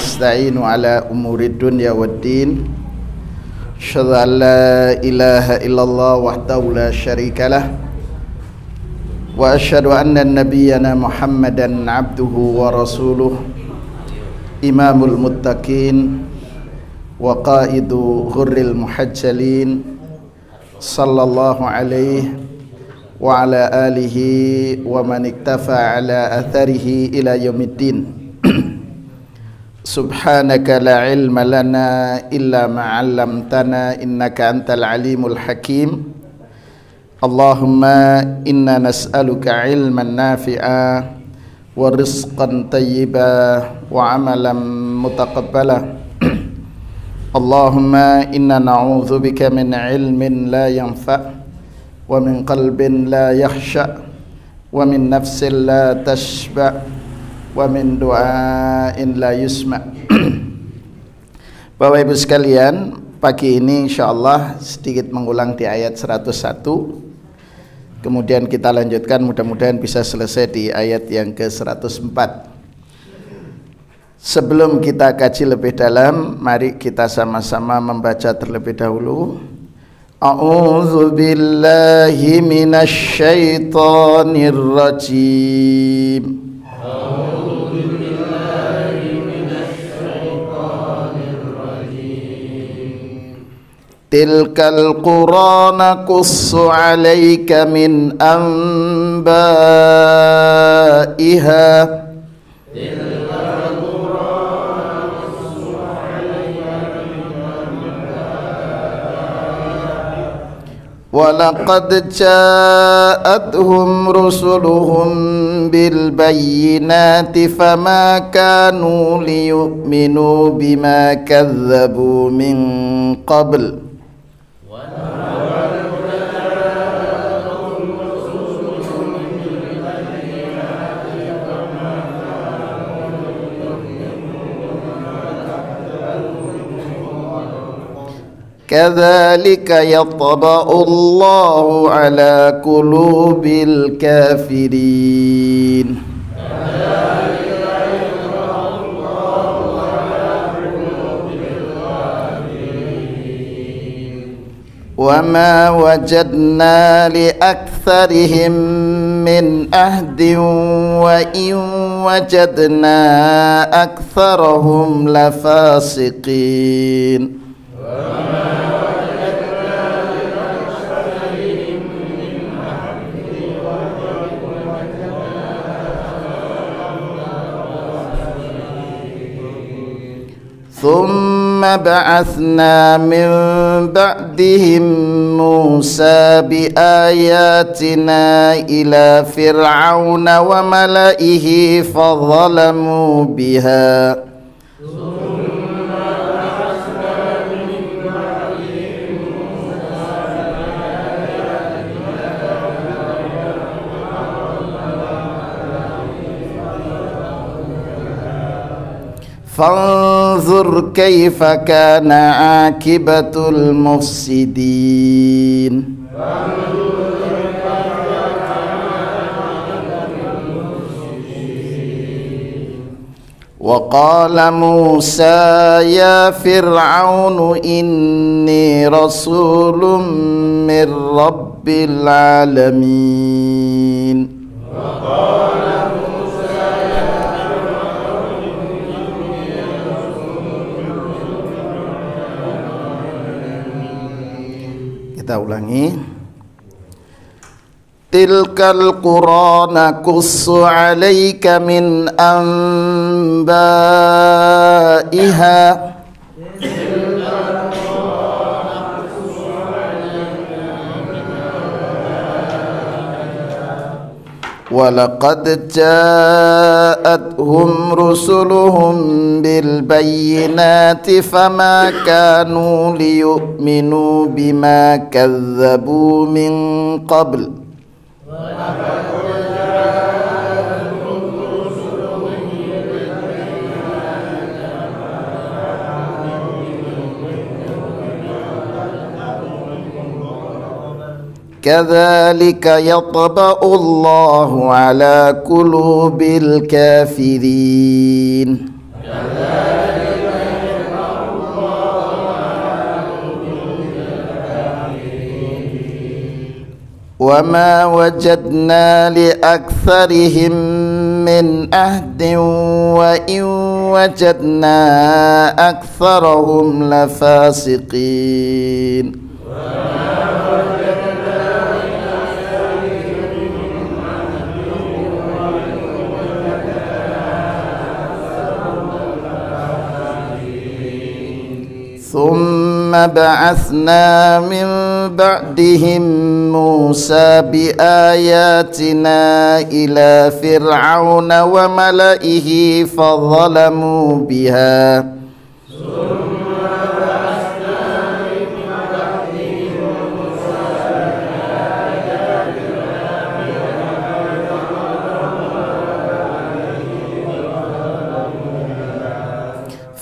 nasta'inu ala umuri dunya waddin. Asyhadu an la ilaha illallah wahdahu la syarikalah wa asyhadu anna nabiyyana Muhammadan abduhu wa rasuluh imamul muttaqin wa qaidu ghurril muhajjalin sallallahu alaihi wa ala alihi wa man iktafa ala atharihi ila yaumiddin. Subhanaka la ilma lana illa ma 'allamtana innaka antal alimul hakim. Allahumma inna nas'aluka ilman nafi'a wa rizqan tayyiba wa amalan mutaqabbala. Allahumma inna na'udzubika min ilmin la yanfa' wa min qalbin la yakhsha wa min nafsin la tashba wa min du'ain la yusma. Bapak Ibu sekalian, pagi ini insyaallah sedikit mengulang di ayat 101. Kemudian kita lanjutkan, mudah-mudahan bisa selesai di ayat yang ke-104. Sebelum kita kaji lebih dalam, mari kita sama-sama membaca terlebih dahulu. A'udzu billahi minasy syaithanir rajim. A'udzu billahi minasy syaithanir rajim. Tilkal qura naqussu 'alaika min anba'iha. وَلَقَدْ جَاءَتْهُمْ رُسُلُهُم بِالْبَيِّنَاتِ فَمَا كَانُوا لِيُؤْمِنُوا بِمَا كَذَّبُوا مِنْ قَبْلُ كَذَلِكَ يَطْبَعُ اللَّهُ عَلَى قُلُوبِ الْكَافِرِينَ وَمَا وَجَدْنَا لِأَكْثَرِهِمْ مِنْ عَهْدٍ وَإِنْ وَجَدْنَا أَكْثَرَهُمْ لَفَاسِقِينَ ثم بعثنا من بعدهم موسى بآياتنا إلى فرعون وملئه فظلموا بها فانظر كيف كان عاقبة المفسدين وقال موسى يا فرعون إني رسول من رب العالمين Kita ulangi. Tilkal qura naqussu 'alaika min anba'iha وَلَقَدْ جَاءَتْهُمْ رُسُلُهُم بِالْبَيِّنَاتِ فَمَا كَانُوا لِيُؤْمِنُوا بِمَا كَذَّبُوا مِنْ قَبْلُ كَذَلِكَ يَطْبَعُ اللَّهُ عَلَى قُلُوبِ الْكَافِرِينَ وما وجدنا لأكثرهم من عهد وإن وجدنا أكثرهم لفاسقين ثم بعثنا من بعدهم موسى بآياتنا إلى فرعون وملئه فظلموا بها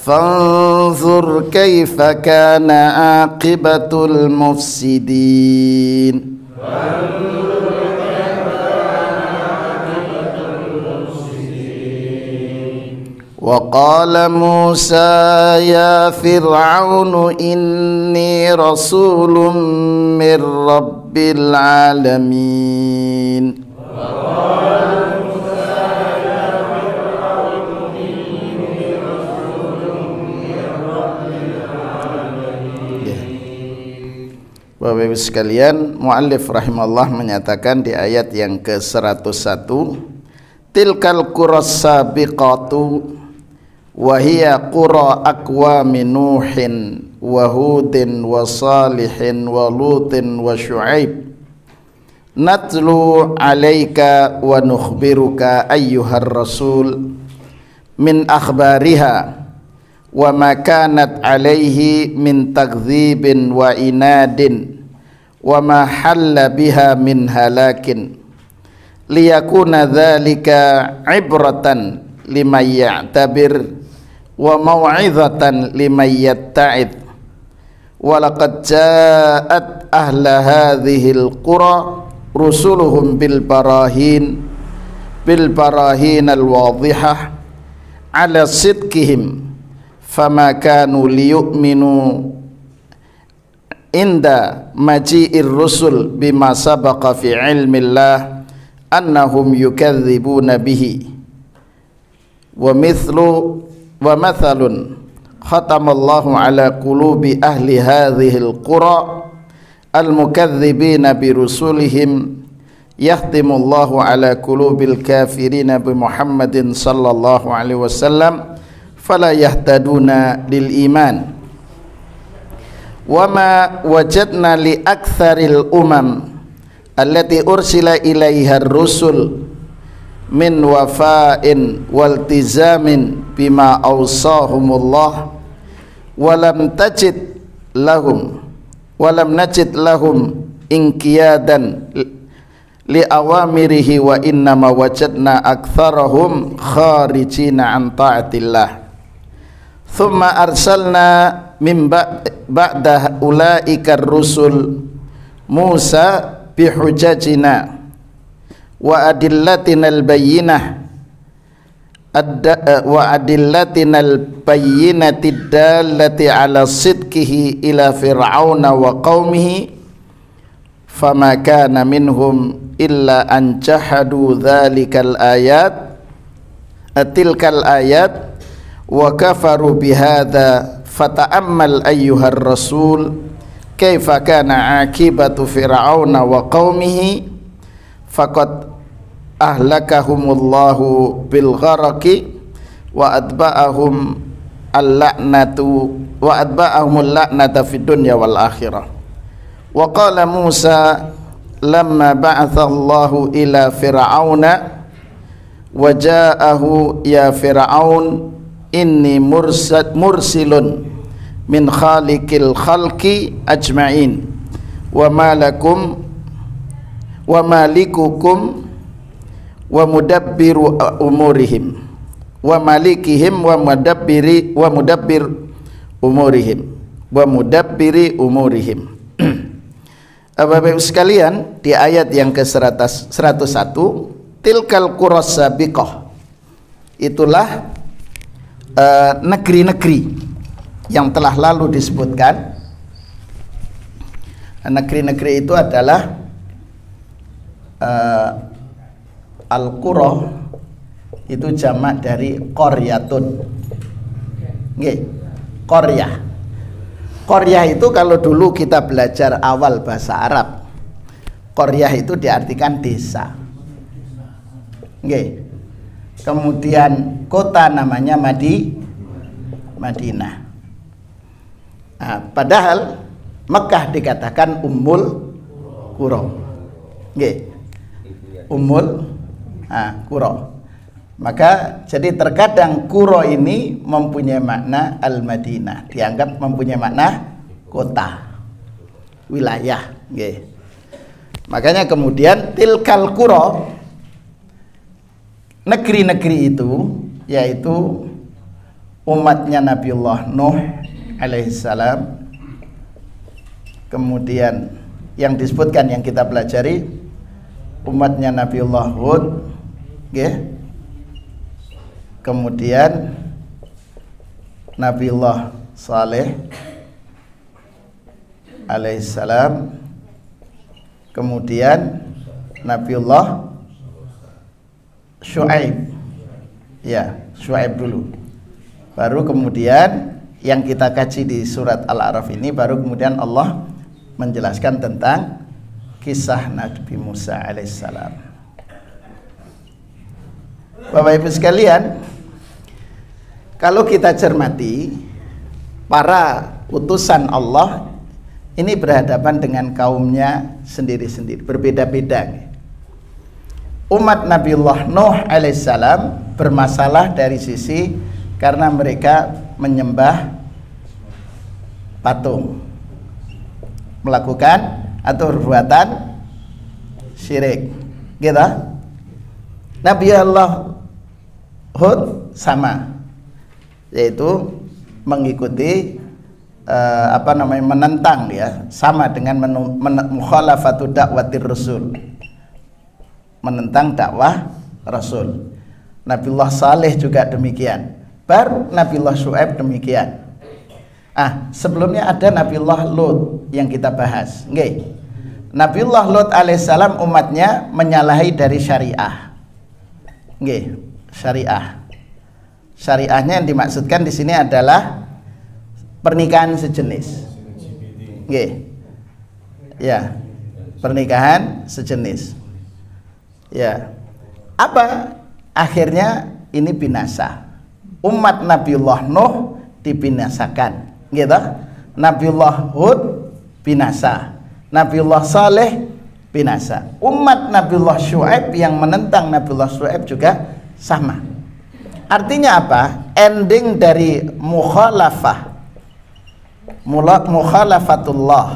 فانظر كيف كان عاقبة المفسدين وقال موسى يا فرعون إني رسول من رب العالمين Bapak Ibu sekalian, muallif rahimahullah menyatakan di ayat yang ke-101, tilkal quras sabiqatu wa hiya qura aqwami nuhin wa hudin wa salihin wa lutin wa syu'aib natlu alaika wa nukhbiruka ayyuhar rasul min akhbariha wa ma kanat alaihi min takdzibin wa inadin wa ma halla biha min halakin liyakuna dzalika ibratan liman ya'tabir wa mau'izatan liman yatta'id wa laqad ja'at ahla hadhil qura rusuluhum bil barahin al wadhihah ala sidqihim fama kanu liyu'minu inda maji'ir rusul bima sabaqa fi ilmillah annahum yukadzibuna bihi wa mathalun khatamallahu ala qulubi ahli hadhil qura al-mukadzibina bi rusulihim yahtimullahu ala qulubil kafirina bi Muhammadin sallallahu alaihi wasallam fala yahtaduna lil iman wa ma wajadna li aktsaril umam allati ursila ilaiha ar-rusul min wafa'in waltizamin bima awsahumullah wa lam najid lahum inqiyadan li awamirihi wa innama wajadna aktsarahum kharijina an ta'atillah. Thumma arsalna min ba'da ulaika ar-rusul Musa bihujajina wa adillatina al-bayyinah wa adillatina al-bayyinati dallati ala sidqihi ila fir'auna wa qaumihi fama kana minhum illa an jahadu dhalikal ayat tilkal ayat wa kafaru bihadza fata'ammal ayyuhar rasul kaifa kana akibatu fir'auna wa qaumihi faqad ahlakahumullahu bil gharaqi wa atba'ahum al-la'nata fid dunya wal akhirah. Wa qala Musa lamma ba'atha Allahu ila fir'auna wa ja'ahu ya fir'aun inni mursilun min khaliqil khalqi ajma'in wa malakum wa malikukum wa mudabbiru umurihim wa malikihim wa mudabbiri umurihim. Bapak Ibu sekalian, di ayat yang ke-101, tilkal quras sabiqah, itulah negeri-negeri yang telah lalu disebutkan. Negeri-negeri itu adalah Al-qura itu jamak dari qaryatun. Nggih, qaryah. Qaryah itu kalau dulu kita belajar awal bahasa Arab, qaryah itu diartikan desa. Nggih. Kemudian kota namanya Madinah. Nah, padahal Mekah dikatakan Ummul Qura. Nggih. Ummul Qura. Maka jadi terkadang Qura ini mempunyai makna Al-Madinah, dianggap mempunyai makna kota, wilayah. Nggih. Makanya kemudian tilkal Qura, negeri-negeri itu yaitu umatnya Nabiullah Nuh alaihissalam, kemudian yang disebutkan yang kita pelajari umatnya Nabiullah Hud, nggih. Kemudian Nabiullah Saleh alaihissalam, kemudian Nabiullah Syuaib, ya Syuaib dulu, baru kemudian yang kita kaji di surat Al-A'raf ini, baru kemudian Allah menjelaskan tentang kisah Nabi Musa alaihissalam. Bapak Ibu sekalian, kalau kita cermati, para utusan Allah ini berhadapan dengan kaumnya sendiri-sendiri, berbeda-beda. Umat Nabiullah Nuh alaihissalam bermasalah dari sisi karena mereka menyembah patung, melakukan atau perbuatan syirik, gitu. Nabi Allah Hud sama, yaitu mengikuti menentang, ya, sama dengan mukhalafatu da'watir rasul, menentang dakwah Rasul. Nabiullah Saleh juga demikian, baru Nabiullah Syuaib demikian. Sebelumnya ada Nabiullah Lut yang kita bahas, nggih. Nabiullah Lut alaihissalam umatnya menyalahi dari syariah, nggih. Syariahnya yang dimaksudkan di sini adalah pernikahan sejenis, nggih. Ya, pernikahan sejenis. Ya, apa akhirnya ini binasa. Umat Nabiullah Nuh dibinasakan, gitu. Nabiullah Hud binasa, Nabiullah Saleh binasa. Umat Nabiullah Syuaib yang menentang Nabiullah Syuaib juga sama. Artinya apa? Ending dari mukhalafatullah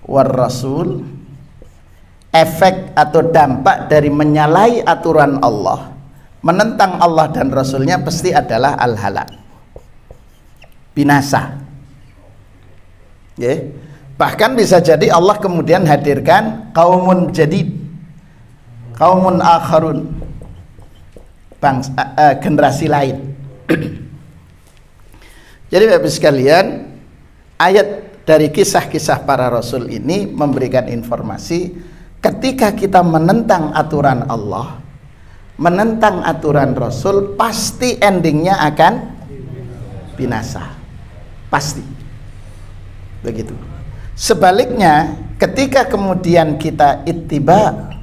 war rasul, efek atau dampak dari menyalahi aturan Allah, menentang Allah dan Rasulnya pasti adalah al-halak, binasa. Yeah. Bahkan bisa jadi Allah kemudian hadirkan kaumun jadid, kaumun akharun, generasi lain. Jadi Bapak sekalian, ayat dari kisah-kisah para rasul ini memberikan informasi ketika kita menentang aturan Allah, menentang aturan Rasul, pasti endingnya akan binasa, pasti begitu. Sebaliknya, ketika kemudian kita ittiba,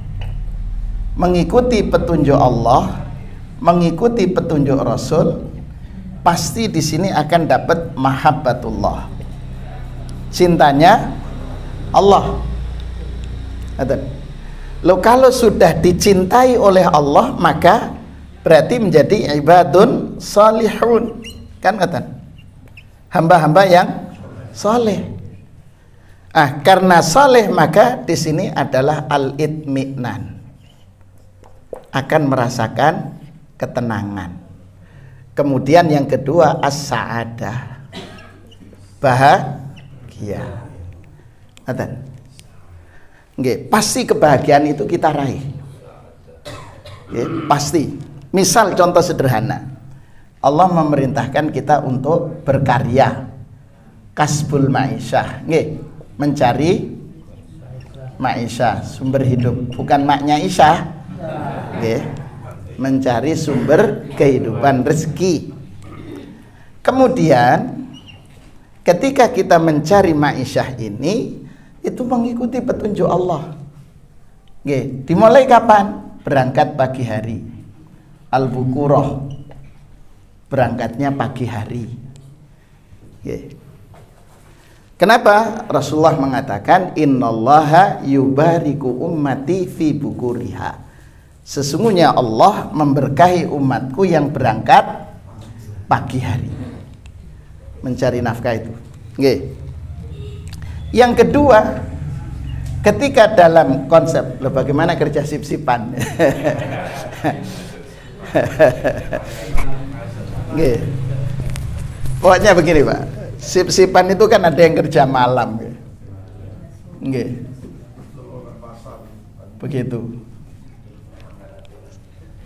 mengikuti petunjuk Allah, mengikuti petunjuk Rasul, pasti di sini akan dapat mahabbatullah, cintanya Allah. Loh, kalau sudah dicintai oleh Allah, maka berarti menjadi ibadun salihun, kan kata hamba-hamba yang saleh. Karena saleh maka di sini adalah al-itminan, akan merasakan ketenangan. Kemudian yang kedua as-sa'adah, bahagia. Nggih, pasti kebahagiaan itu kita raih. Nggih, pasti. Misal contoh sederhana, Allah memerintahkan kita untuk berkarya, kasbul ma'isyah, nggih, mencari ma'isyah, sumber hidup, bukan maknya Isya. Nggih. Mencari sumber kehidupan, rezeki. Kemudian ketika kita mencari ma'isyah ini, itu mengikuti petunjuk Allah. Nggih, dimulai kapan? Berangkat pagi hari. Al-Bukurah. Berangkatnya pagi hari. Nggih. Kenapa? Rasulullah mengatakan innallaha yubariku ummati fi bukuriha. Sesungguhnya Allah memberkahi umatku yang berangkat pagi hari mencari nafkah itu. Nggih. Yang kedua, ketika dalam konsep bagaimana kerja sip-sipan. Nggih. Pokoknya begini, Pak. Sip-sipan itu kan ada yang kerja malam. Nggih. Begitu.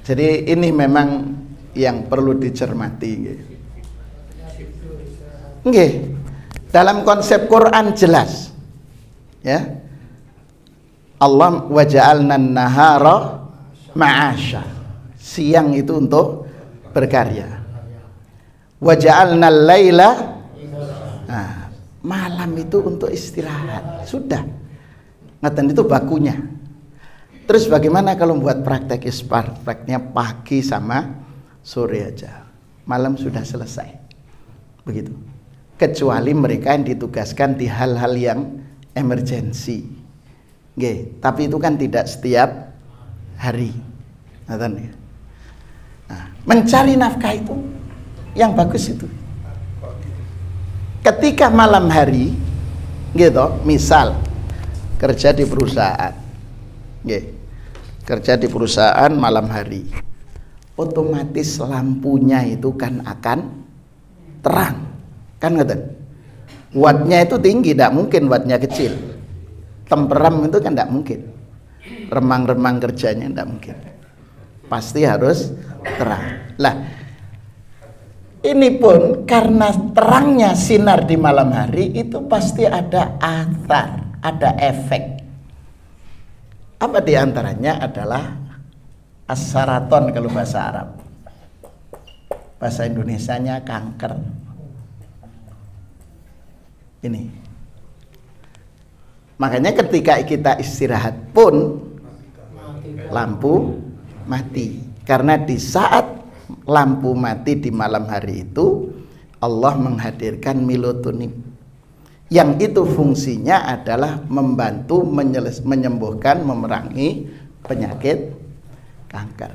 Jadi ini memang yang perlu dicermati. Nggih. Dalam konsep Quran jelas. Ya. Allah waja'alna nahara ma'asya. Siang itu untuk berkarya. Waja'alna laila, nah, malam itu untuk istirahat. Sudah. Ngaten itu bakunya. Terus bagaimana kalau buat praktek ispar? Prakteknya pagi sama sore aja. Malam sudah selesai. Begitu. Kecuali mereka yang ditugaskan di hal-hal yang emergensi. Nggih, tapi itu kan tidak setiap hari. Nah, mencari nafkah itu yang bagus itu. Ketika malam hari, gitu, misal kerja di perusahaan. Nggih. Kerja di perusahaan malam hari, otomatis lampunya itu kan akan terang, kan ngeten. Wattnya itu tinggi, tidak mungkin wattnya kecil. Temperam itu kan tidak mungkin. Remang-remang kerjanya tidak mungkin. Pasti harus terang. Lah, ini pun karena terangnya sinar di malam hari itu pasti ada athar, ada efek. Apa diantaranya adalah as-saraton kalau bahasa Arab. Bahasa Indonesianya kanker. Ini. Makanya ketika kita istirahat pun lampu mati. Karena di saat lampu mati di malam hari itu Allah menghadirkan melatonin. Yang itu fungsinya adalah membantu menyembuhkan, memerangi penyakit kanker.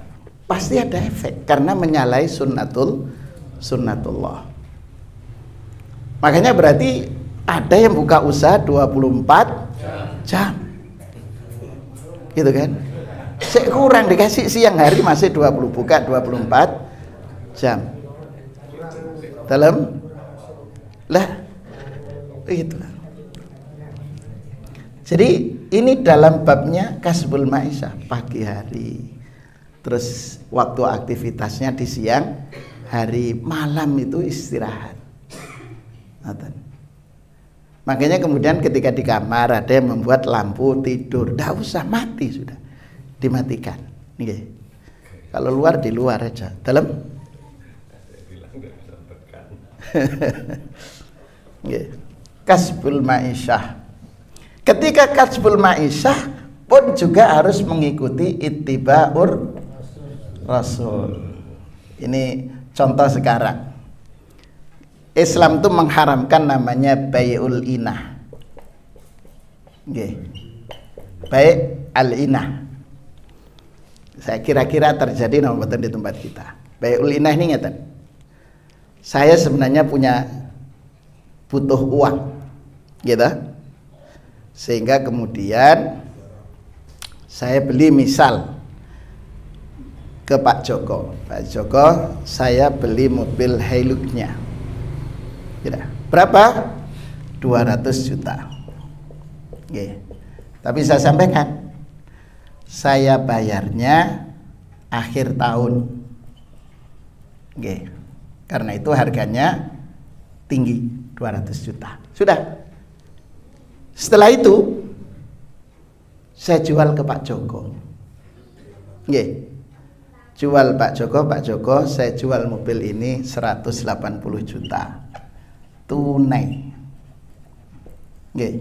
Pasti ada efek karena menyalahi sunnatullah. Makanya berarti ada yang buka usaha 24 jam. Gitu kan? Kurang dikasih siang hari masih 20, buka 24 jam. Dalam lah itu. Jadi ini dalam babnya kasbul ma'isyah pagi hari. Terus waktu aktivitasnya di siang hari, malam itu istirahat. Makanya kemudian ketika di kamar ada yang membuat lampu tidur, tidak usah, mati sudah, dimatikan. Nih, kalau luar di luar aja, dalam. Kasbul ma'isyah. Ketika kasbul ma'isyah pun juga harus mengikuti ittiba'ur rasul. Ini contoh sekarang. Islam itu mengharamkan namanya bai'ul inah. Bai' al-inah. Saya kira-kira terjadi nomor di tempat kita. Bai'ul inah ini ngeten. Saya sebenarnya butuh uang, gitu. Sehingga kemudian saya beli misal ke Pak Joko. Pak Joko, saya beli mobil Hilux-nya. Gitu. Berapa? 200 juta. Oke. Tapi saya sampaikan, saya bayarnya akhir tahun. Oke. Karena itu harganya tinggi, 200 juta. Sudah. Setelah itu saya jual ke Pak Joko. Nggih. Jual Pak Joko, saya jual mobil ini 180 juta. Tunai. Nggih.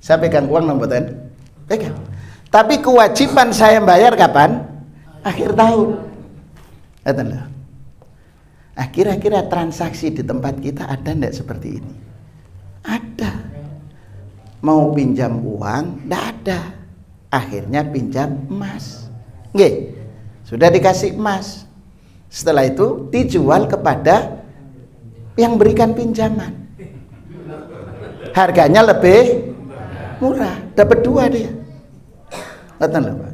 Saya pegang uang mboten? Pegang. Tapi kewajiban saya bayar kapan? Akhir tahun. Ngoten lho. Kira-kira transaksi di tempat kita ada enggak seperti ini? Ada. Mau pinjam uang, enggak ada. Akhirnya pinjam emas. Nggih. Sudah dikasih emas. Setelah itu dijual kepada yang berikan pinjaman. Harganya lebih murah, dapat 2 dia. Ngoten lho, Pak.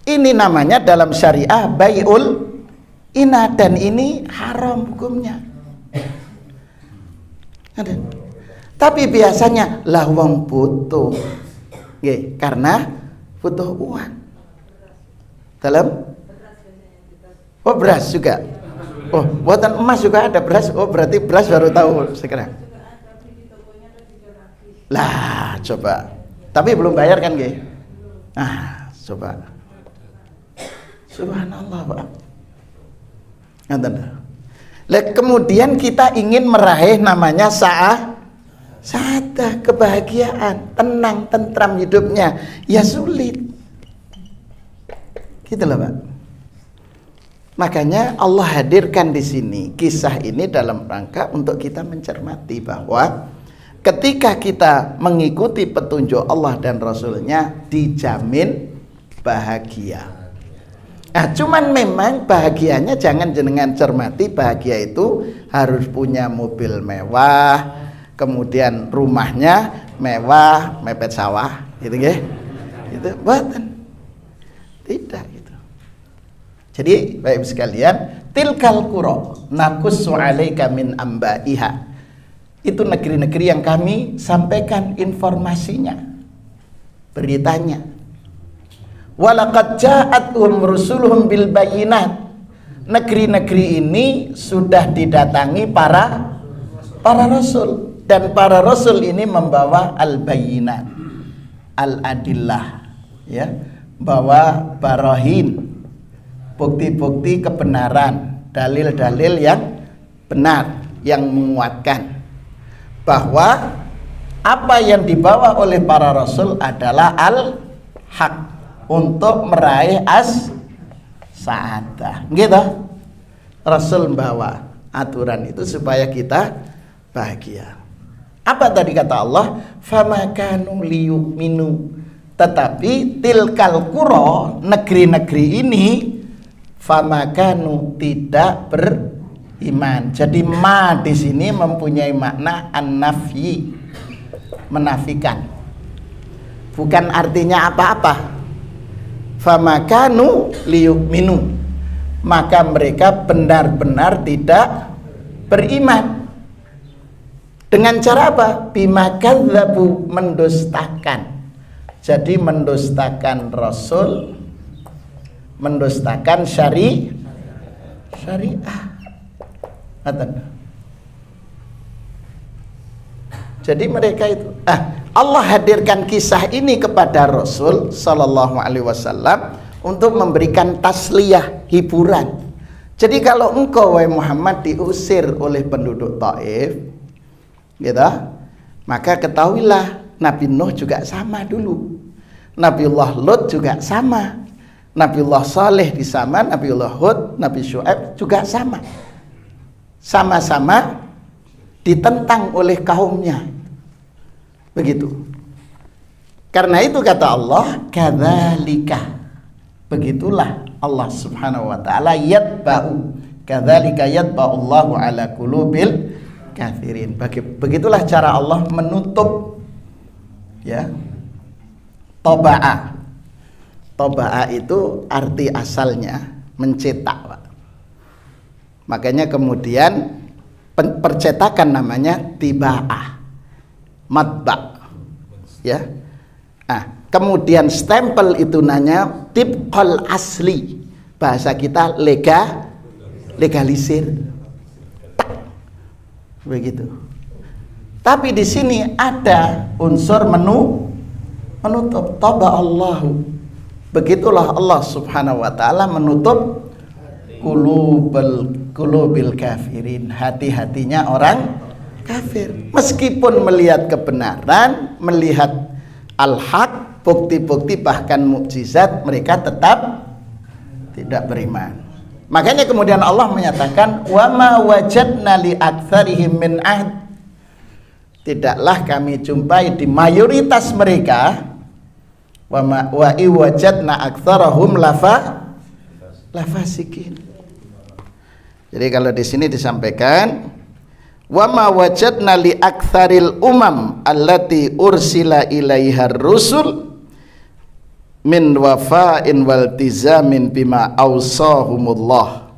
Ini namanya dalam syariah bai'ul ina, dan ini haram hukumnya. Ada. Tapi biasanya lah wong butuh. Nggih, karena butuh uang. Dalam beras juga. Oh, buatan emas juga ada beras. Oh, berarti beras baru tahu sekarang. Lah, coba. Tapi belum bayar kan, nggih? Coba. Subhanallah, Pak. Kemudian kita ingin meraih namanya sa'adah, kebahagiaan, tenang, tentram hidupnya. Ya sulit. Gitu loh, Pak. Makanya Allah hadirkan di sini kisah ini dalam rangka untuk kita mencermati bahwa ketika kita mengikuti petunjuk Allah dan Rasulnya dijamin bahagia. Cuman memang bahagianya jangan jenengan cermati bahagia itu harus punya mobil mewah, kemudian rumahnya mewah, mepet sawah, gitu nggih. Itu buatan. Tidak gitu. Jadi baik sekalian, tilkal qura naqussu 'alaika min ambaiha. Itu negeri-negeri yang kami sampaikan informasinya, beritanya. Walaqad ja'atuhum rusuluhum bil bayyinat. Negeri-negeri ini sudah didatangi para rasul, dan para rasul ini membawa al-bayyinat, al-adillah, ya, bawa barahin, bukti-bukti kebenaran, dalil-dalil yang benar, yang menguatkan bahwa apa yang dibawa oleh para rasul adalah al-haq untuk meraih as-sa'adah. Gitu. Rasul membawa aturan itu supaya kita bahagia. Apa tadi kata Allah? Famakanu liyu'minu. Tetapi tilkal qura, negeri-negeri ini, famakanu, tidak beriman. Jadi ma di sini mempunyai makna an-nafyi, menafikan. Bukan artinya apa-apa. Famakanu liyu'minu, maka mereka benar-benar tidak beriman. Dengan cara apa? Bimakadzabu, mendustakan. Jadi mendustakan Rasul, mendustakan syariah. Jadi mereka itu Allah hadirkan kisah ini kepada Rasul Sallallahu Alaihi Wasallam untuk memberikan tasliyah, hiburan. Jadi kalau engkau wahai Muhammad diusir oleh penduduk Taif, gitu, maka ketahuilah Nabi Nuh juga sama dulu, Nabiullah Lut juga sama, Nabiullah Saleh di sama, Nabiullah Hud, Nabi Syuaib juga sama. Sama-sama ditentang oleh kaumnya. Begitu. Karena itu kata Allah, kadzalika, begitulah Allah Subhanahu wa taala yatba'u, kadzalika yatba'ullahu ala qulubil kafirin. Begitulah cara Allah menutup, ya. Toba'a. Toba'a itu arti asalnya mencetak, Pak. Makanya kemudian percetakan namanya tiba'ah, matba', ya. Kemudian stempel itu nanya tibqal asli, bahasa kita legalisir, begitu. Tapi di sini ada unsur menutup. Taba Allahu, begitulah Allah subhanahu wa ta'ala menutup qulubil kafirin, hati-hatinya orang kafir. Meskipun melihat kebenaran, melihat al-haq, bukti-bukti bahkan mukjizat, mereka tetap tidak beriman. Makanya kemudian Allah menyatakan wa ma wajadna li aktsarihim min ahd, tidaklah kami jumpai di mayoritas mereka wa iwajadna aktsarahum lafasikin. Jadi kalau di sini disampaikan wa ma wajadna li aktsaril umam allati ursila ilaihar rusul min wafa'in wal tizamin bima awsahumullah.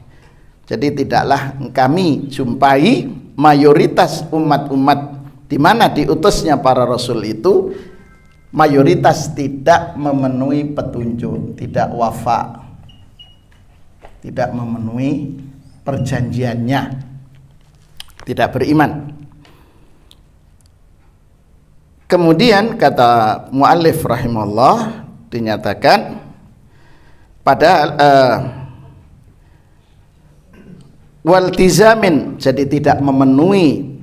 Jadi tidaklah kami jumpai mayoritas umat-umat di mana diutusnya para rasul itu mayoritas tidak memenuhi petunjuk, tidak wafa, tidak memenuhi perjanjiannya, tidak beriman. Kemudian kata muallif rahimahullah, dinyatakan padahal waltizamin, jadi tidak memenuhi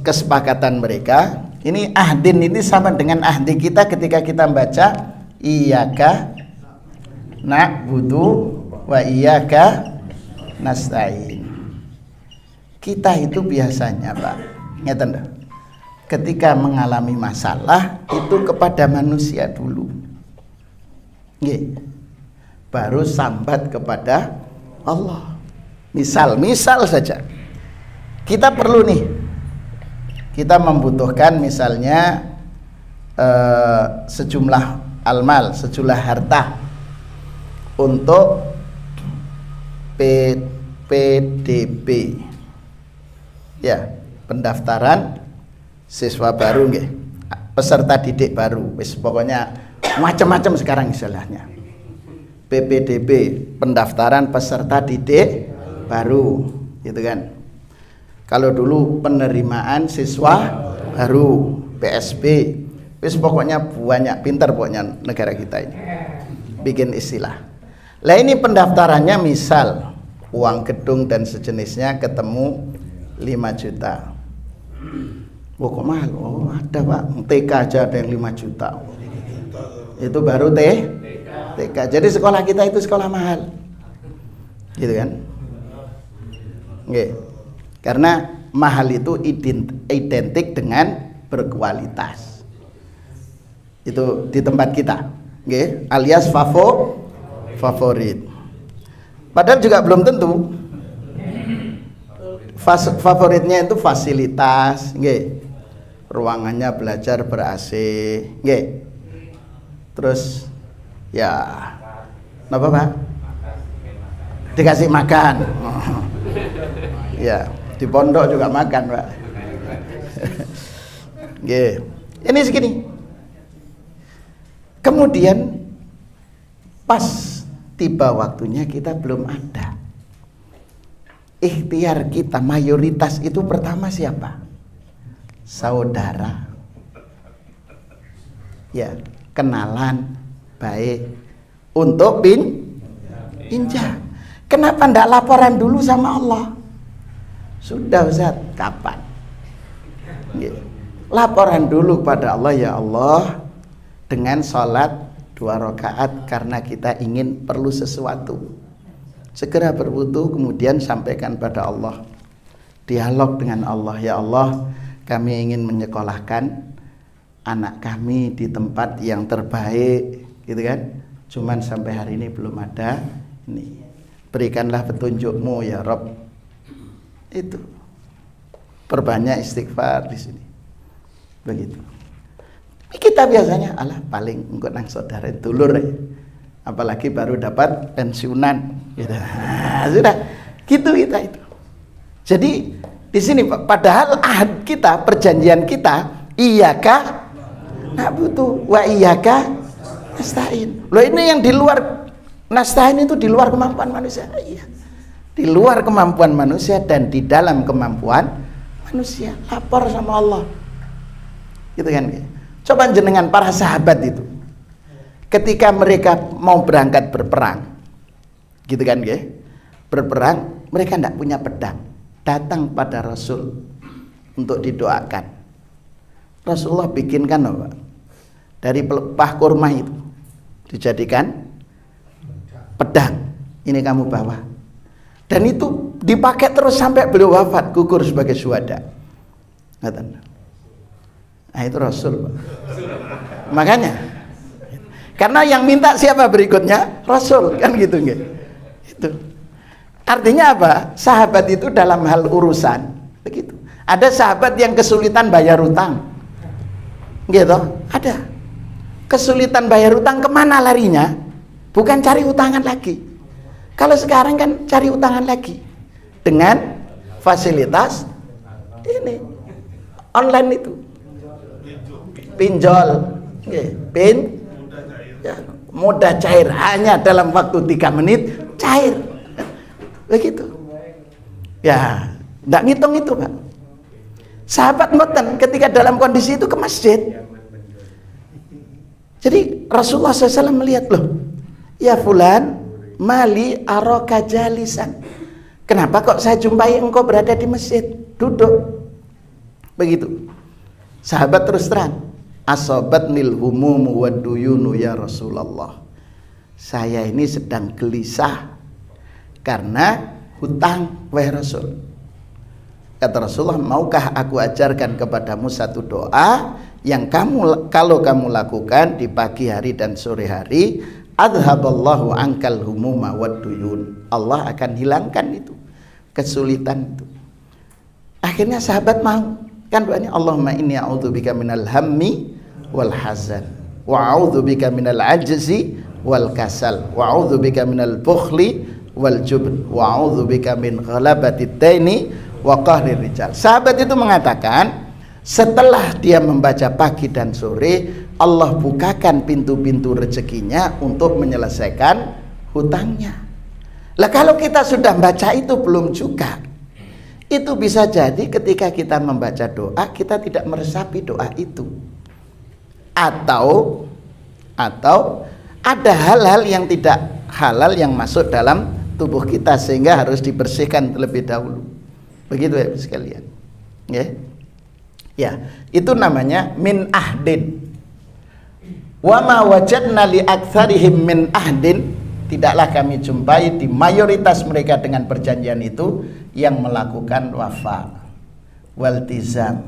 kesepakatan mereka. Ini ahdin ini sama dengan ahdi kita ketika kita baca iyyaka na'budu wa iyyaka nasta'in. Kita itu biasanya Pak, ngeten, ketika mengalami masalah itu kepada manusia dulu, baru sambat kepada Allah. Misal saja kita perlu nih, kita membutuhkan misalnya sejumlah almal, sejumlah harta untuk PDB, ya, pendaftaran siswa baru, peserta didik baru, pokoknya macam-macam sekarang istilahnya. PPDB, pendaftaran peserta didik baru, gitu kan. Kalau dulu penerimaan siswa baru, PSB, pokoknya banyak, pintar pokoknya negara kita ini bikin istilah. Lah ini pendaftarannya misal uang gedung dan sejenisnya ketemu 5 juta. Oh kok mahal? Oh ada Pak, TK aja ada yang 5 juta. Itu baru TK. Jadi sekolah kita itu sekolah mahal, gitu kan? Nggih. Karena mahal itu identik dengan berkualitas. Itu di tempat kita, nggih, alias favorit. Padahal juga belum tentu. Favoritnya itu fasilitas, nggih. Ruangannya belajar ber-AC, nggih. Terus ya, apa Pak? Dikasih makan. Ya, di pondok juga makan Pak. Nggih. Ini segini. Kemudian pas tiba waktunya kita belum ada. Ikhtiar kita mayoritas itu pertama siapa? Saudara. Ya, kenalan baik untuk pinjam. Kenapa ndak laporan dulu sama Allah? Sudah Ustaz, kapan? Laporan dulu pada Allah, ya Allah, dengan sholat 2 rakaat karena kita ingin perlu sesuatu. Segera berwudu, kemudian sampaikan pada Allah. Dialog dengan Allah, ya Allah, kami ingin menyekolahkan anak kami di tempat yang terbaik, gitu kan? Cuman sampai hari ini belum ada. Ini berikanlah petunjukmu ya Rabb. Itu perbanyak istighfar di sini. Begitu. Kita biasanya alah paling engko nang saudara dulur, apalagi baru dapat pensiunan, gitu. Nah, sudah gitu kita itu. Jadi di sini padahal ahad kita, perjanjian kita, iyyaka na'budu wa iyyaka nasta'in. Loh ini yang di luar, nasta'in itu di luar kemampuan manusia. Iya. Di luar kemampuan manusia dan di dalam kemampuan manusia. Lapor sama Allah. Gitu kan. Coba jenengan para sahabat itu, ketika mereka mau berangkat berperang, gitu kan ya, berperang, mereka tidak punya pedang, datang pada Rasul untuk didoakan. Rasulullah bikinkan apa? Dari pelepah kurma itu dijadikan pedang, ini kamu bawa, dan itu dipakai terus sampai beliau wafat, gugur sebagai syuhada. Nah itu Rasul, Pak. Makanya karena yang minta siapa berikutnya? Rasul, kan gitu nggih. Itu artinya apa? Sahabat itu dalam hal urusan begitu. Ada sahabat yang kesulitan bayar utang, gitu. Ada kesulitan bayar utang, kemana larinya? Bukan cari utangan lagi. Kalau sekarang kan cari utangan lagi dengan fasilitas ini online itu, pinjol, ya, mudah cair, hanya dalam waktu 3 menit cair, begitu. Ya, tidak ngitung itu, Pak. Sahabat ngoten ketika dalam kondisi itu ke masjid. Jadi Rasulullah SAW melihat, loh, ya fulan, mali aroka jalisan. Kenapa kok saya jumpai engkau berada di masjid, duduk? Begitu. Sahabat terus terang, asobatnil humumu waduyunu ya Rasulullah. Saya ini sedang gelisah karena hutang, wahai Rasul. Kata Rasulullah, maukah aku ajarkan kepadamu satu doa yang kalau kamu lakukan di pagi hari dan sore hari, adhaballahu ankal humuma waduyun. Allah akan hilangkan itu kesulitan itu. Akhirnya sahabat mau. Kan doanya, Allahumma inni a'udzubika minal hammi wal hazan wa a'udzubika minal ajzi wal kasal wa a'udzubika minal bukhli wal jubn wa a'udzubika min ghalabatid daini wa qahrir rijal. Sahabat itu mengatakan, setelah dia membaca pagi dan sore, Allah bukakan pintu-pintu rezekinya untuk menyelesaikan hutangnya. Lah kalau kita sudah baca itu belum juga, itu bisa jadi ketika kita membaca doa, kita tidak meresapi doa itu, atau ada hal-hal yang tidak halal yang masuk dalam tubuh kita sehingga harus dibersihkan terlebih dahulu. Begitu ya sekalian. Ya, itu namanya min ahdin. Wa ma wajadna li aktsarihim min ahdin. Tidaklah kami jumpai di mayoritas mereka dengan perjanjian itu yang melakukan wafa waltizam.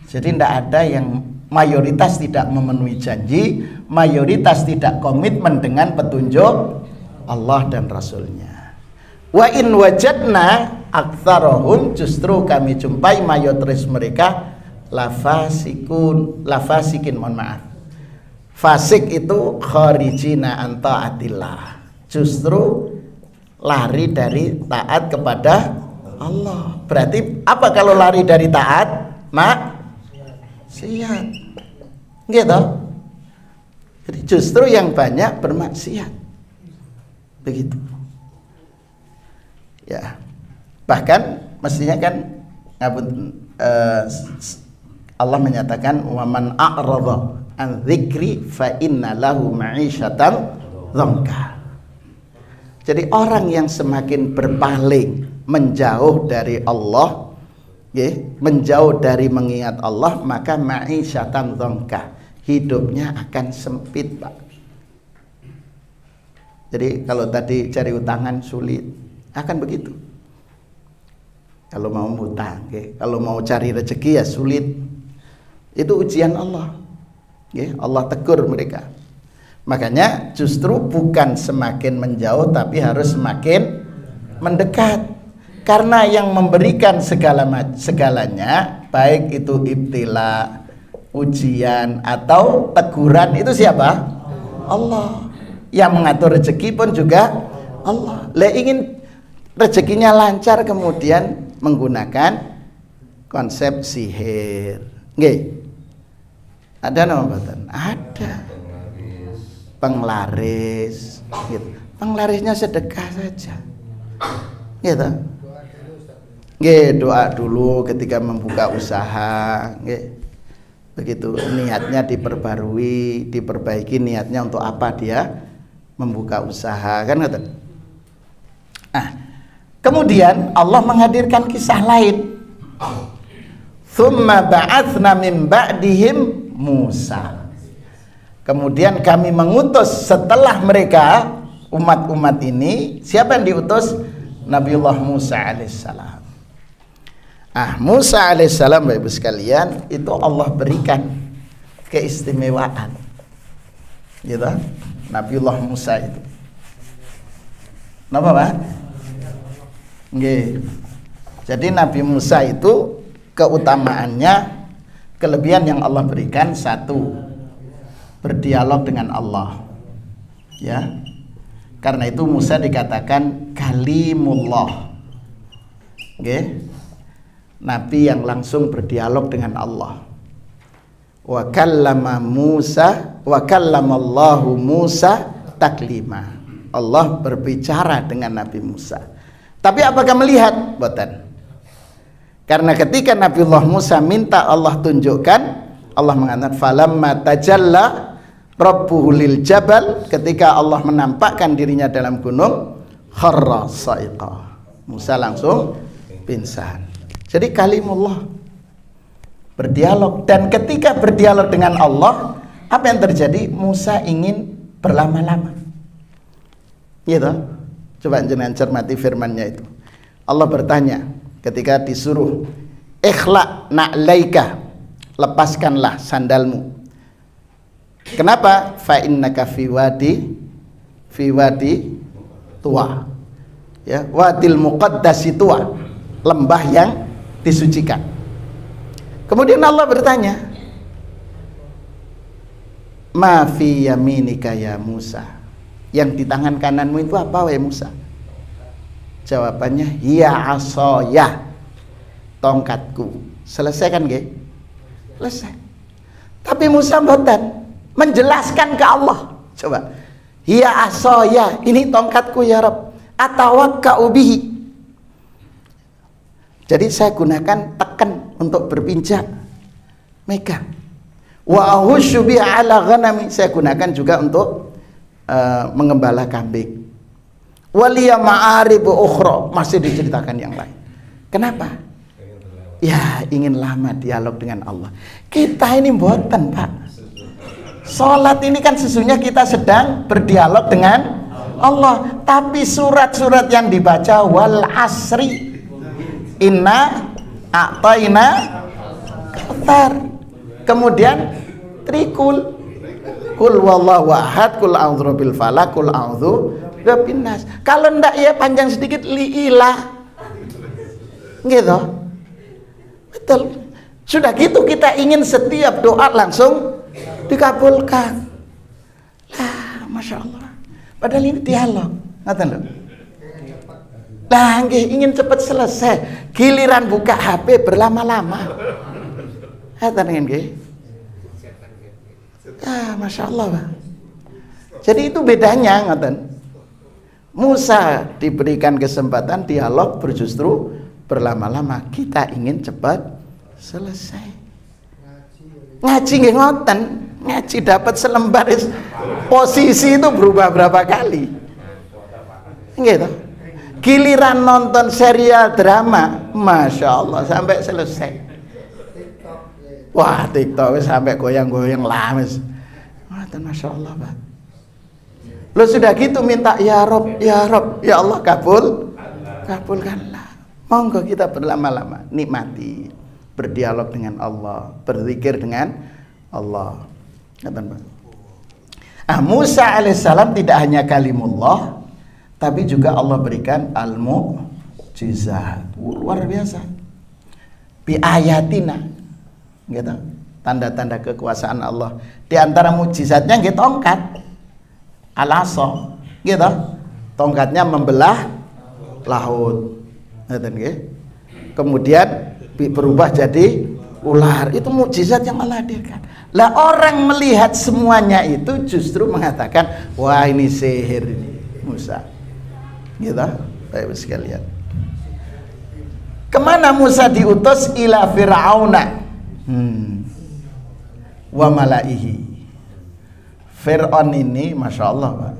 Jadi tidak ada yang mayoritas tidak memenuhi janji, mayoritas tidak komitmen dengan petunjuk Allah dan Rasulnya. Wa in wajadna aktsarahum, justru kami jumpai mayoritas mereka lafasikin, mohon maaf. Fasik itu kharijina an taatillah, justru lari dari taat kepada Allah. Berarti apa kalau lari dari taat? Maksiat. Gitu. Jadi justru yang banyak bermaksiat. Begitu. Ya. Bahkan mestinya kan Allah menyatakan waman a'radha an dzikri fa inna lahu ma'isyatan dzanka. Jadi orang yang semakin berpaling, menjauh dari Allah, menjauh dari mengingat Allah, maka ma'isyatan dzanka, hidupnya akan sempit, Pak. Jadi kalau tadi cari utangan sulit, akan begitu. Kalau mau hutang, kalau mau cari rezeki ya sulit. Itu ujian Allah. Allah tegur mereka. Makanya justru bukan semakin menjauh, tapi harus semakin mendekat. Karena yang memberikan segalanya, baik itu ibtila, ujian atau teguran, itu siapa? Allah. Yang mengatur rezeki pun juga Allah. Ingin rezekinya lancar, kemudian menggunakan konsep sihir. Ada nama batan? Ada. Penglaris. Gitu. Penglarisnya sedekah saja. Gitu. Doa dulu ketika membuka usaha. Begitu niatnya diperbaiki niatnya untuk apa dia membuka usaha, kan gitu. Kemudian Allah menghadirkan kisah lain. Tsumma ba'atsna min ba'dihim Musa. Kemudian kami mengutus setelah mereka umat-umat ini, siapa yang diutus? Nabiullah Musa alaihissalam. Musa alaihissalam, Bapak Ibu sekalian, itu Allah berikan keistimewaan, gitu. Nabiullah Musa itu. Kenapa, Pak? Nggih. Jadi Nabi Musa itu keutamaannya, kelebihan yang Allah berikan, satu, berdialog dengan Allah. Ya. Karena itu Musa dikatakan kalimullah. Nggih. Nabi yang langsung berdialog dengan Allah. Wa kallama Musa wa kallamallahu Musa taklima. Allah berbicara dengan Nabi Musa. Tapi apakah melihat? Boten. Karena ketika Nabiullah Musa minta Allah tunjukkan, Allah mengatakan falamma tajalla rabbuhu lil jabal, ketika Allah menampakkan dirinya dalam gunung, kharra sa'iqa. Musa langsung pingsan. Jadi kalimullah, berdialog. Dan ketika berdialog dengan Allah, apa yang terjadi? Musa ingin berlama-lama, gitu. Coba jangan cermati firman-Nya itu. Allah bertanya ketika disuruh ikhla na'laika, lepaskanlah sandalmu. Kenapa? Fa innaka fi wadi tua, ya, wadil muqaddasi tua, lembah yang disucikan. Kemudian Allah bertanya, ma fi yaminika ya Musa, yang di tangan kananmu itu apa wahai Musa? Jawabannya hiya asoya, tongkatku. Selesai kan nggih? Selesai. Tapi Musa mboten menjelaskan ke Allah. Coba, hiya asoya, ini tongkatku ya Rabb, atawakka'u bihi. Jadi saya gunakan tekan untuk berpijak, megang. Wa ahusyu biha ala ghanami, saya gunakan juga untuk mengembala kambing. Waliya ma'aribu ukhra, masih diceritakan yang lain. Kenapa? Ya, ingin lama dialog dengan Allah. Kita ini mboten, Pak. Salat ini kan sesungguhnya kita sedang berdialog dengan Allah, tapi surat-surat yang dibaca wal asri inna a'tayna kautsar, kemudian trikul, kul wallahu ahad, kul a'udzu bil falaq, kul a'udzu birabbin nas. Kalau ndak ya panjang sedikit liilah, gitu. Betul. Sudah gitu kita ingin setiap doa langsung dikabulkan. Lah, masya Allah. Padahal ini dialog, ngaten lho. Lah nggih ingin cepat selesai, giliran buka HP berlama-lama. Ngaten nggih. Ah, masya Allah, Pak. Jadi itu bedanya, ngaten. Musa diberikan kesempatan dialog berjustru berlama-lama. Kita ingin cepat selesai. Ngaji nggih ngoten, ngaji dapat selembar, posisi itu berubah berapa kali. Gitu. Giliran nonton serial drama, masya Allah sampai selesai. Wah, TikTok sampai goyang-goyang lames. Ngoten, masya Allah, Pak. Lo sudah gitu minta ya Rob, ya Rob, ya Allah kabulkanlah. Monggo kita berlama-lama nikmati, berdialog dengan Allah, berzikir dengan Allah. Musa alaihissalam tidak hanya kalimullah, tapi juga Allah berikan al-mu'jizat, luar biasa. Bi ayatina, gitu, tanda-tanda kekuasaan Allah. Di antara mukjizatnya nggih tongkat, al-asa, gitu, tongkatnya membelah laut. Kemudian berubah jadi ular. Itu mukjizat yang Allah hadirkan. Lah orang melihat semuanya itu justru mengatakan, wah ini sihir ini Musa. Gitu, Bapak sekalian. Kemana Musa diutus? Ila Fir'auna. wa malaihi. Fir'aun ini Masya Allah Pak,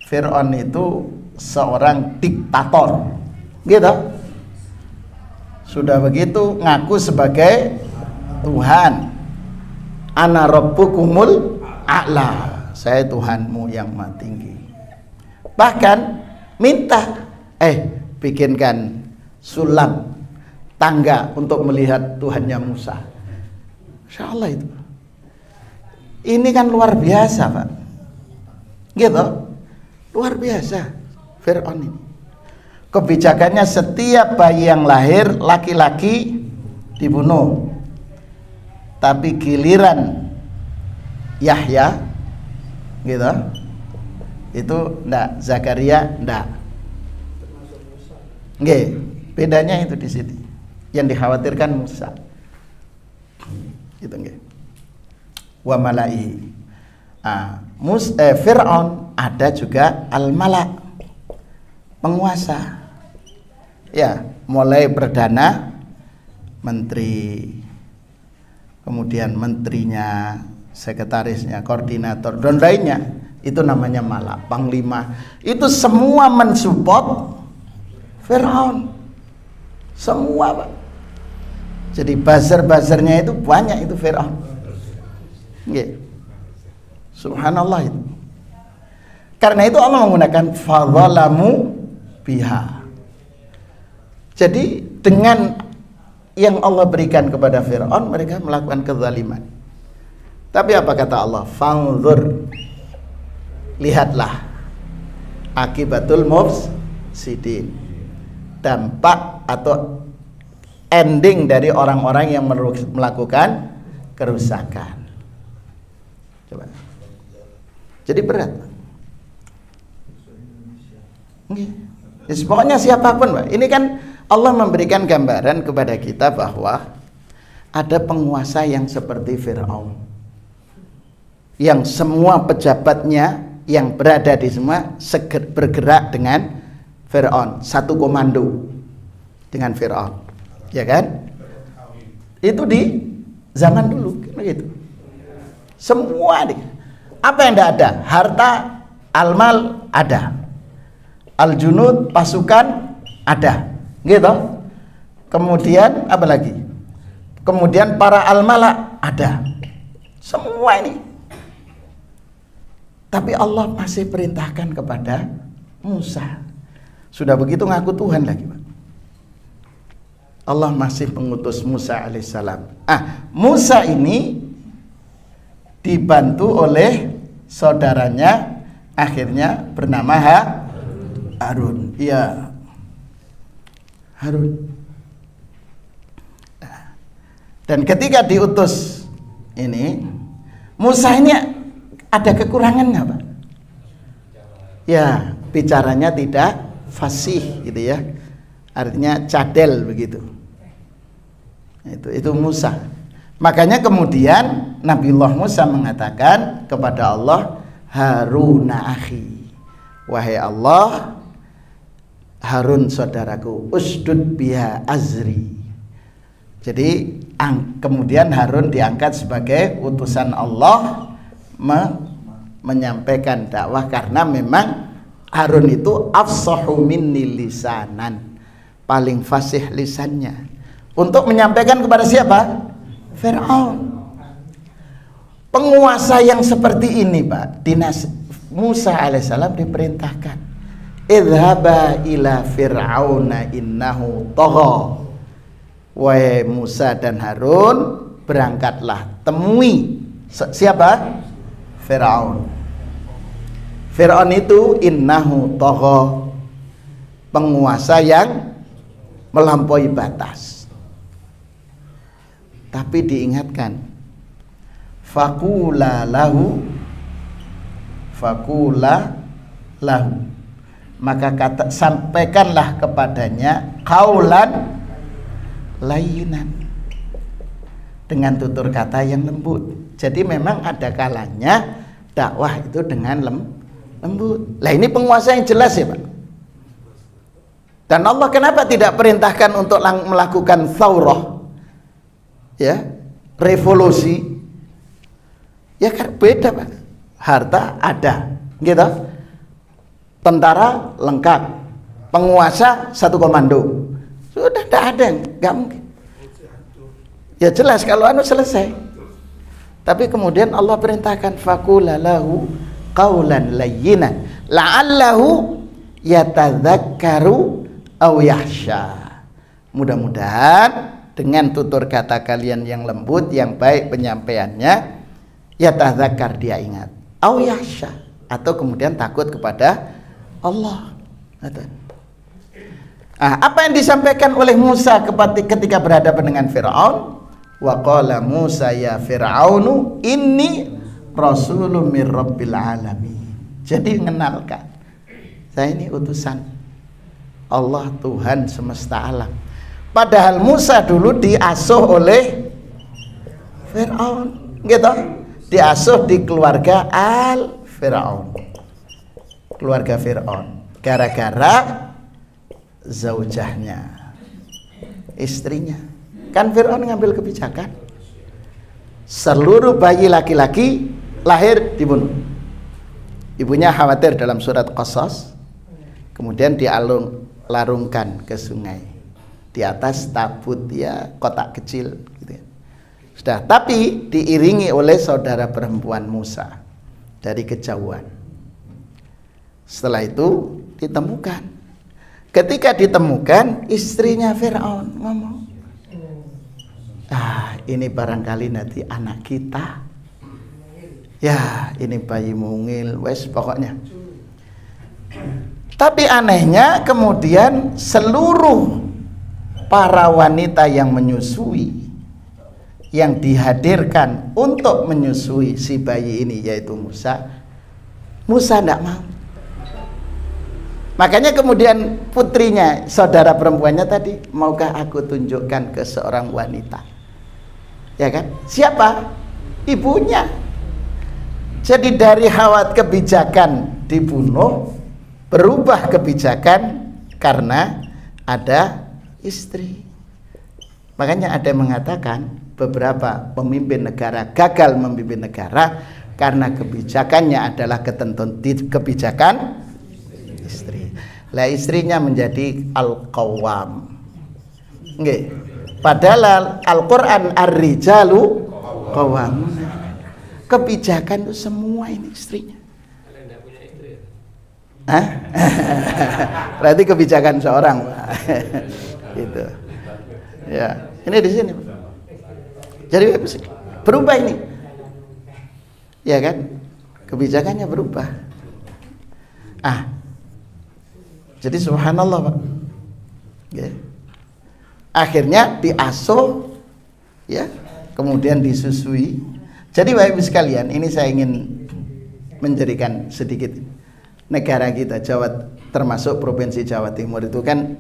Fir'aun itu seorang diktator gitu. Sudah begitu ngaku sebagai Tuhan, ana rabbukumul a'la, saya Tuhanmu yang maha tinggi. Bahkan minta bikinkan sulam tangga untuk melihat Tuhannya Musa. Masya Allah itu. Ini kan luar biasa Pak, gitu, luar biasa Fir'aun ini. Kebijakannya setiap bayi yang lahir laki-laki dibunuh, tapi giliran Yahya gitu itu ndak, Zakaria ndak. Nggih, bedanya itu di sini. Yang dikhawatirkan Musa. Gitu nggih. Wa malai. Fir'aun ada juga al-mala, penguasa. Ya, mulai perdana, menteri, kemudian menterinya, sekretarisnya, koordinator dan lainnya, itu namanya mala, panglima. Itu semua mensupport Fir'aun, semua Pak. Jadi buzzer-buzzernya itu banyak itu Fir'aun. Nggih. Subhanallah itu. Karena itu Allah menggunakan fadzalamu biha. Jadi dengan yang Allah berikan kepada Fir'aun, mereka melakukan kezaliman. Tapi apa kata Allah? Fanzur, lihatlah akibatul mufsidin, dampak atau ending dari orang-orang yang melakukan kerusakan. Coba. Jadi berat. Pokoknya siapapun Pak. Ini kan Allah memberikan gambaran kepada kita bahwa ada penguasa yang seperti Fir'aun, yang semua pejabatnya yang berada di semua bergerak dengan Fir'aun, satu komando dengan Fir'aun, ya kan? Itu di zaman dulu gitu. Semua nih. Apa yang tidak ada? Harta, almal ada, al-junud, pasukan ada, gitu. Kemudian apa lagi? Kemudian para al-mala ada, semua ini. Tapi Allah masih perintahkan kepada Musa. Sudah begitu ngaku Tuhan lagi Pak. Allah masih mengutus Musa alaihissalam. Musa ini dibantu oleh saudaranya, akhirnya bernama Harun. Iya, Harun. Dan ketika diutus ini, Musa ini ada kekurangannya Pak. Ya, bicaranya tidak fasih gitu ya. Artinya cadel begitu. Itu Musa. Makanya kemudian Nabiullah Musa mengatakan kepada Allah, Haruna akhi, wahai Allah, Harun saudaraku, usdud biha azri. Jadi kemudian Harun diangkat sebagai utusan Allah menyampaikan dakwah, karena memang Harun itu afsahu minni lisanan, paling fasih lisannya untuk menyampaikan kepada siapa? Fir'aun. Penguasa yang seperti ini Pak, Musa alaihissalam diperintahkan, idhaba ila fir'auna innahu tagha. Wahai Musa dan Harun, berangkatlah, temui siapa? Fir'aun. Fir'aun itu innahu tagha, penguasa yang melampaui batas. Tapi diingatkan, faqula lahu, maka sampaikanlah kepadanya qaulan layyinan, dengan tutur kata yang lembut. Jadi memang ada kalanya dakwah itu dengan lembut. Lah ini penguasa yang jelas ya Pak. Dan Allah kenapa tidak perintahkan untuk melakukan thaurah, ya, revolusi, Ya kan beda Pak. Harta ada, gitu. Tentara lengkap, penguasa satu komando. Sudah tidak ada yang nggak mungkin. Ya jelas kalau anu selesai. Tapi kemudian Allah perintahkan faqula lahu qaulan layyinan la'allahu yatadzakkaru aw yakhsha. Mudah-mudahan dengan tutur kata kalian yang lembut, yang baik penyampaiannya, yatadzakkar, dia ingat, aw yakhsha, atau kemudian takut kepada Allah. Apa yang disampaikan oleh Musa ketika berhadapan dengan Fir'aun? Wa qala Musa ya Fir'aunu inni rasulun mir rabbil alamin. Jadi mengenalkan, saya ini utusan Allah, Tuhan semesta alam. Padahal Musa dulu diasuh oleh Fir'aun, gitu. Diasuh di keluarga Al-Fir'aun, keluarga Fir'aun, gara-gara zaujahnya, istrinya. Kan Fir'aun ngambil kebijakan, seluruh bayi laki-laki lahir dibunuh. Ibunya khawatir dalam surat Qasas, kemudian dilarungkan ke sungai di atas tabut, ya kotak kecil gitu ya. Sudah, tapi diiringi oleh saudara perempuan Musa dari kejauhan. Setelah itu ditemukan. Ketika ditemukan, istrinya Fir'aun ngomong, ini barangkali nanti anak kita. Ya, ini bayi mungil, wes pokoknya. Tapi anehnya kemudian seluruh para wanita yang menyusui, yang dihadirkan untuk menyusui si bayi ini, yaitu Musa tidak mau. Makanya kemudian putrinya, saudara perempuannya tadi, maukah aku tunjukkan ke seorang wanita? Ya kan? Siapa? Ibunya. Jadi dari khawat kebijakan dibunuh, berubah kebijakan karena ada istri. Makanya ada yang mengatakan beberapa pemimpin negara gagal memimpin negara karena kebijakannya adalah kebijakan istri. Lah istrinya menjadi al-qawwam. Nggih. Padahal Al-Qur'an ar-rijalu qawwamun. Kebijakan itu semua ini istrinya. Hah? Berarti kebijakan seorang, Pak. Gitu. Ya, ini di sini. Jadi berubah ini. Ya kan? Kebijakannya berubah. Jadi subhanallah, Pak. Ya. Akhirnya diasuh, ya, kemudian disusui. Jadi Bapak Ibu sekalian, ini saya ingin menjadikan sedikit negara kita, termasuk Provinsi Jawa Timur itu kan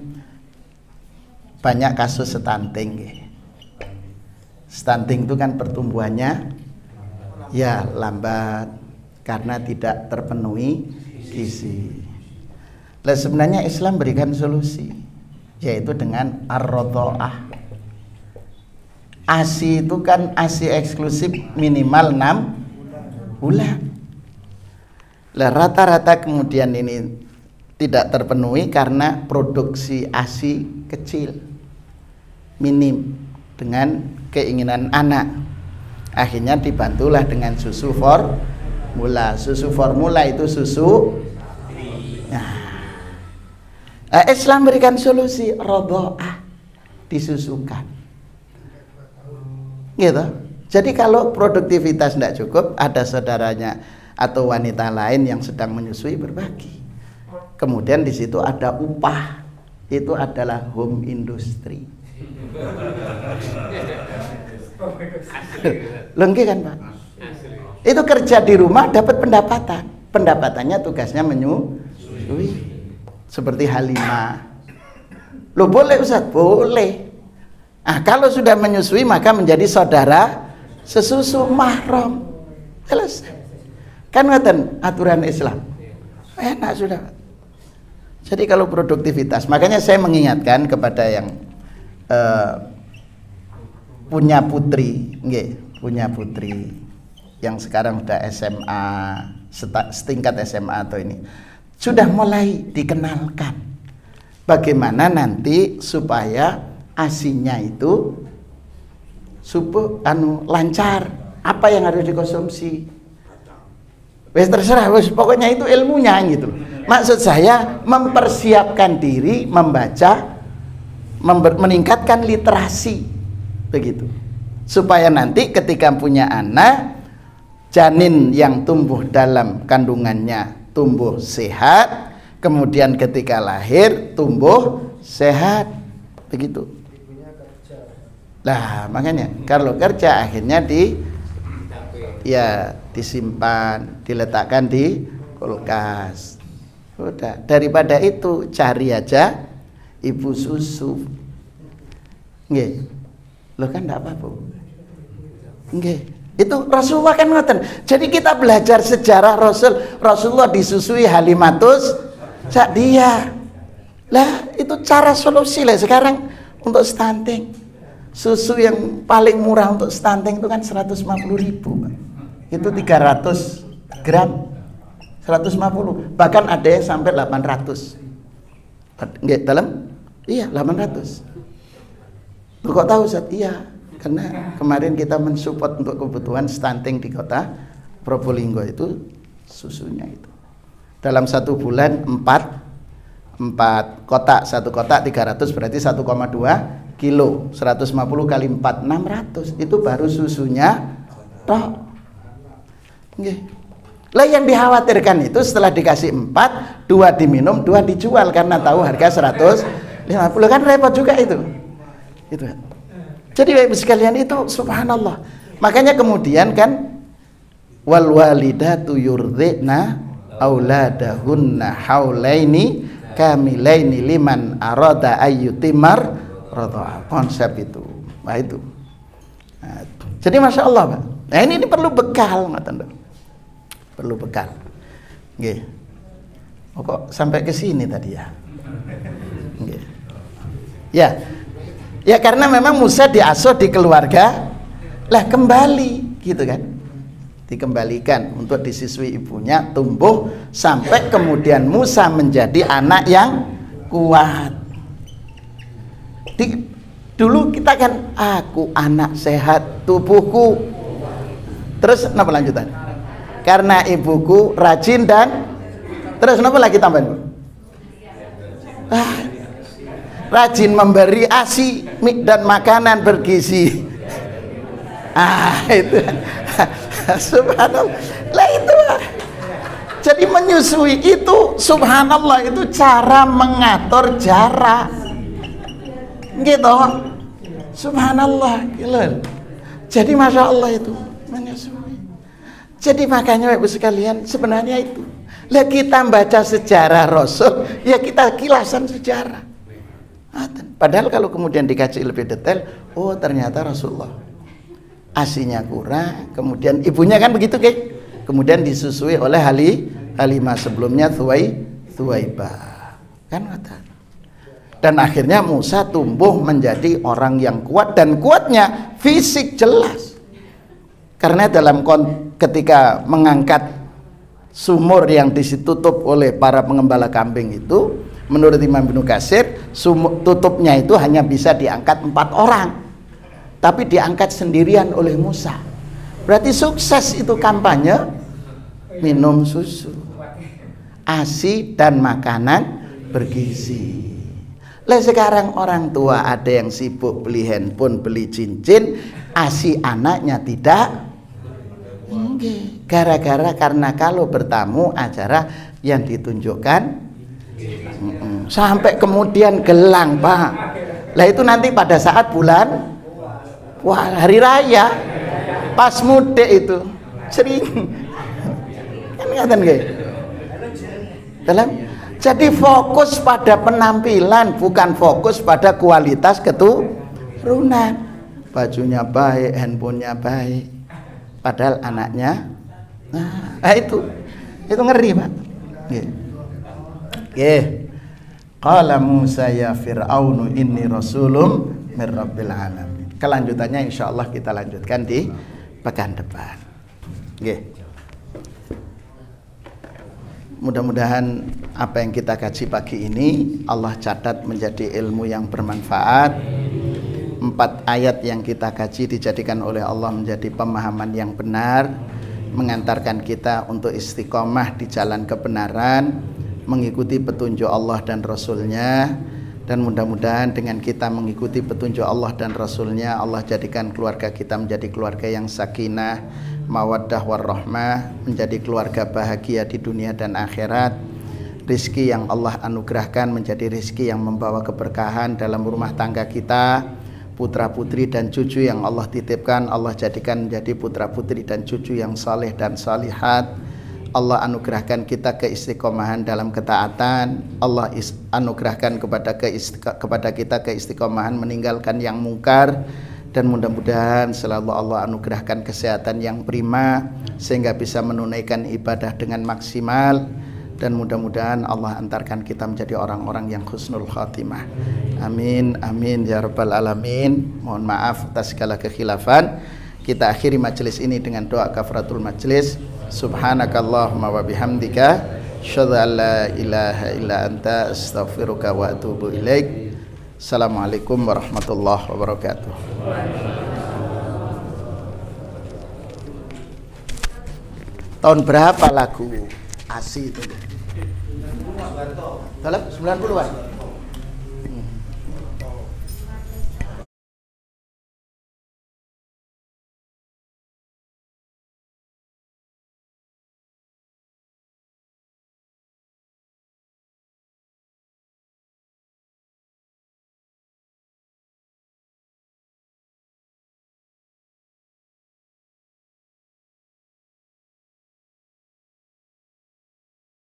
banyak kasus stunting. Stunting itu kan pertumbuhannya ya lambat karena tidak terpenuhi gizi. Nah, sebenarnya Islam berikan solusi, yaitu dengan ar-radha'ah. ASI itu kan ASI eksklusif minimal 6 bulan. Lah rata-rata kemudian ini tidak terpenuhi karena produksi ASI kecil, minim dengan keinginan anak. Akhirnya dibantulah dengan susu formula. Susu formula itu susu. Islam berikan solusi, radha'ah, disusukan. Gitu. Jadi kalau produktivitas tidak cukup, ada saudaranya atau wanita lain yang sedang menyusui, berbagi. Kemudian di situ ada upah, itu adalah home industry. Lengkap kan, Pak? Itu kerja di rumah dapat pendapatan. Pendapatannya tugasnya menyusui. Seperti Halimah. Loh boleh Ustaz? Boleh. Kalau sudah menyusui maka menjadi saudara sesusu mahram. Selesai. Kan ngoten aturan Islam. Enak sudah. Jadi kalau produktivitas, makanya saya mengingatkan kepada yang punya putri, punya putri. yang sekarang sudah SMA, setingkat SMA atau ini, sudah mulai dikenalkan bagaimana nanti supaya ASI-nya itu lancar, apa yang harus dikonsumsi. Wes terserah, wes pokoknya itu ilmunya gitu. Maksud saya mempersiapkan diri membaca, meningkatkan literasi begitu. Supaya nanti ketika punya anak, janin yang tumbuh dalam kandungannya tumbuh sehat, kemudian ketika lahir tumbuh sehat, begitu. Lah makanya kalau kerja akhirnya disimpan, diletakkan di kulkas. Udah, daripada itu cari aja ibu susu. Nggih. Lo kan enggak apa-apa. Nggih. Itu Rasulullah kan ngoten. Jadi kita belajar sejarah Rasulullah disusui Halimatus Sa'diyah. Lah itu cara solusi lah sekarang untuk stunting. Susu yang paling murah untuk stunting itu kan 150.000. Itu 300 gram. 150. Bahkan ada yang sampai 800. Nggih, dalam? Iya, 800. Lu kok tahu Ustaz? Iya. Karena kemarin kita mensupport untuk kebutuhan stunting di kota Probolinggo itu susunya itu. Dalam 1 bulan 4 kotak, 1 kotak 300 berarti 1,2 kilo. 150 kali 4 600 itu baru susunya toh. Nggih. Lah yang dikhawatirkan itu setelah dikasih 4, 2 diminum, 2 dijual karena tahu harga 150 kan repot juga itu. Itu. Jadi Bapak sekalian itu subhanallah. Makanya kemudian kan wal walidatu yurdzina auladahunna haulaini kamilaini liman arada ayyutimar radha. Konsep itu. Nah itu. Nah, jadi Masya Allah Pak. Nah ini perlu bekal, perlu bekal. Nggih. Oh, kok sampai ke sini tadi ya? Nggih. Ya. Ya karena memang Musa diasuh di keluarga lah kembali gitu kan, dikembalikan untuk disisui ibunya, tumbuh sampai kemudian Musa menjadi anak yang kuat. Dulu kita kan aku anak sehat tubuhku, terus apa lanjutan? Karena ibuku rajin dan terus apa lagi tambahan? Rajin memberi ASI dan makanan bergizi. Itu subhanallah. Lah itu jadi menyusui itu subhanallah itu cara mengatur jarak. Gitu. Subhanallah, gitu. Jadi Masya Allah itu menyusui. Jadi makanya Ibu sekalian sebenarnya itu. Lah kita baca sejarah Rasul, ya kita kilasan sejarah. Padahal kalau kemudian dikaji lebih detail, oh ternyata Rasulullah ASI-nya kurang, kemudian ibunya kan begitu kan, kemudian disusui oleh Halimah, sebelumnya Thuwaibah kan kata. Dan akhirnya Musa tumbuh menjadi orang yang kuat, dan kuatnya fisik jelas. Karena ketika mengangkat sumur yang ditutup oleh para pengembala kambing itu, menurut Imam Ibnu Katsir, tutupnya itu hanya bisa diangkat 4 orang, tapi diangkat sendirian oleh Musa. Berarti sukses itu kampanye minum susu, ASI dan makanan bergizi. Lah sekarang orang tua ada yang sibuk beli handphone, beli cincin, ASI anaknya tidak. Gara-gara karena kalau bertamu acara yang ditunjukkan sampai kemudian gelang Pak. Lah itu nanti pada saat bulan hari raya pas mudik itu sering kan ngaten nggih. Jadi fokus pada penampilan, bukan fokus pada kualitas keturunan. Bajunya baik, handphonenya baik, padahal anaknya itu ngeri Pak. Qala Musa ya Fir'aunu inni rasulun min rabbil alamin. Kelanjutannya insyaallah kita lanjutkan di pekan depan. Nggih. Mudah-mudahan apa yang kita kaji pagi ini Allah catat menjadi ilmu yang bermanfaat. 4 ayat yang kita kaji dijadikan oleh Allah menjadi pemahaman yang benar, mengantarkan kita untuk istiqomah di jalan kebenaran, mengikuti petunjuk Allah dan Rasul-Nya. Dan mudah-mudahan dengan kita mengikuti petunjuk Allah dan Rasul-Nya, Allah jadikan keluarga kita menjadi keluarga yang sakinah, mawaddah warahmah, menjadi keluarga bahagia di dunia dan akhirat. Rizki yang Allah anugerahkan menjadi rizki yang membawa keberkahan dalam rumah tangga kita. Putra putri dan cucu yang Allah titipkan, Allah jadikan menjadi putra putri dan cucu yang saleh dan salihat. Allah anugerahkan kita keistiqomahan dalam ketaatan. Allah anugerahkan kepada kita keistiqomahan meninggalkan yang mungkar. Dan mudah-mudahan selalu Allah anugerahkan kesehatan yang prima sehingga bisa menunaikan ibadah dengan maksimal. Dan mudah-mudahan Allah antarkan kita menjadi orang-orang yang husnul khatimah. Amin, amin ya rabbal alamin. Mohon maaf atas segala kekhilafan. Kita akhiri majelis ini dengan doa kafaratul majelis. Subhanakallahumma wa bihamdika asyhadu an la ilaha illa anta astaghfiruka wa atubu ilaik. Assalamualaikum warahmatullahi wabarakatuh. Tahun berapa lagu ASI itu? Dalam 90-an.